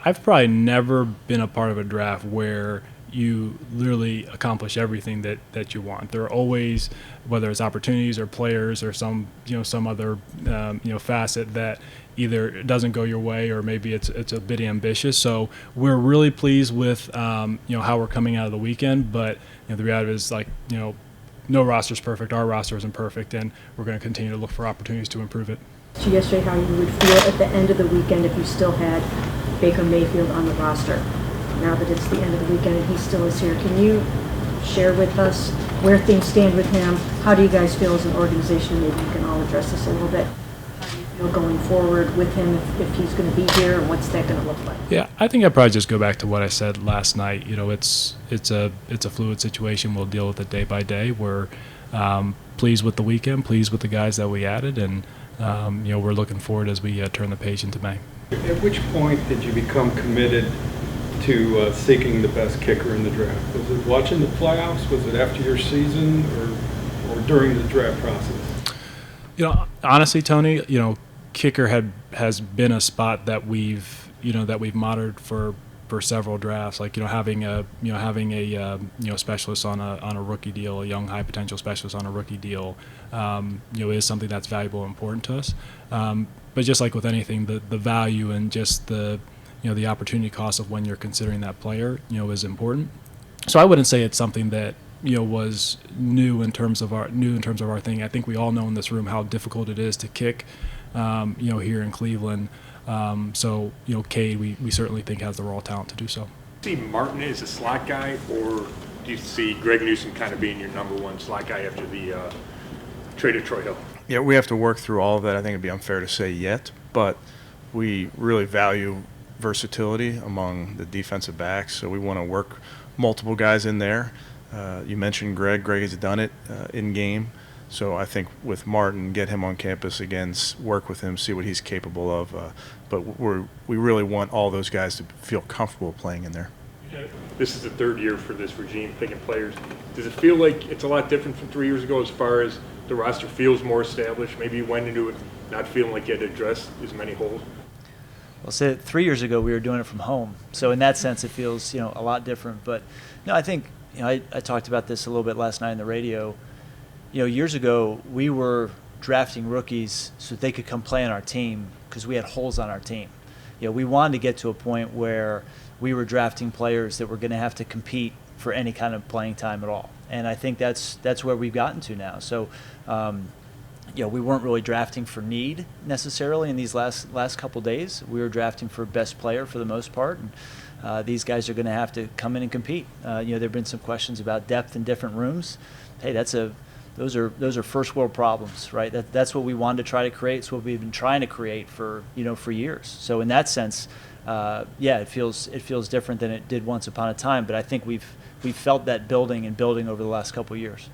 I've probably never been a part of a draft where you literally accomplish everything that you want. There are always, whether it's opportunities or players or some other facet that either doesn't go your way or maybe it's a bit ambitious. So we're really pleased with how we're coming out of the weekend. But the reality is no roster's perfect. Our roster isn't perfect, and we're going to continue to look for opportunities to improve it. Yesterday, how you would feel at the end of the weekend if you still had Baker Mayfield on the roster. Now that it's the end of the weekend and he still is here, can you share with us where things stand with him? How do you guys feel as an organization? Maybe you can all address this a little bit. How do you feel going forward with him if he's going to be here, and what's that going to look like? Yeah, I think I'd probably just go back to what I said last night. It's a fluid situation. We'll deal with it day by day. We're pleased with the weekend, pleased with the guys that we added, and we're looking forward as we turn the page into May. At which point did you become committed to seeking the best kicker in the draft? Was it watching the playoffs? Was it after your season, or during the draft process? Honestly, Tony, kicker has been a spot that we've monitored for several drafts. Like having a specialist on a rookie deal, a young high potential specialist on a rookie deal, is something that's valuable and important to us. But just like with anything, the value and just the opportunity cost of when you're considering that player, is important. So I wouldn't say it's something that was new in terms of our thing. I think we all know in this room how difficult it is to kick, here in Cleveland. So Cade, we certainly think has the raw talent to do so. Do you see Martin as a slot guy, or do you see Greg Newsome kind of being your number one slot guy after the trade of Troy Hill? Yeah, we have to work through all of that. I think it'd be unfair to say yet, but we really value versatility among the defensive backs, so we want to work multiple guys in there. You mentioned Greg. Greg has done it in game, so I think with Martin, get him on campus again, work with him, see what he's capable of. But we really want all those guys to feel comfortable playing in there. This is the third year for this regime picking players. Does it feel like it's a lot different from 3 years ago as far as the roster feels more established? Maybe you went into it not feeling like you had to address as many holes. Well, say 3 years ago we were doing it from home, so in that sense it feels a lot different. But no, I think I talked about this a little bit last night on the radio. Years ago we were drafting rookies so they could come play on our team because we had holes on our team. We wanted to get to a point where we were drafting players that were going to have to compete for any kind of playing time at all, and I think that's where we've gotten to now. So. We weren't really drafting for need necessarily in these last couple days. We were drafting for best player for the most part, and these guys are going to have to come in and compete. There have been some questions about depth in different rooms. Hey, those are first world problems, right? That's what we wanted to try to create. It's what we've been trying to create for years. So in that sense, it feels different than it did once upon a time. But I think we've felt that building over the last couple of years.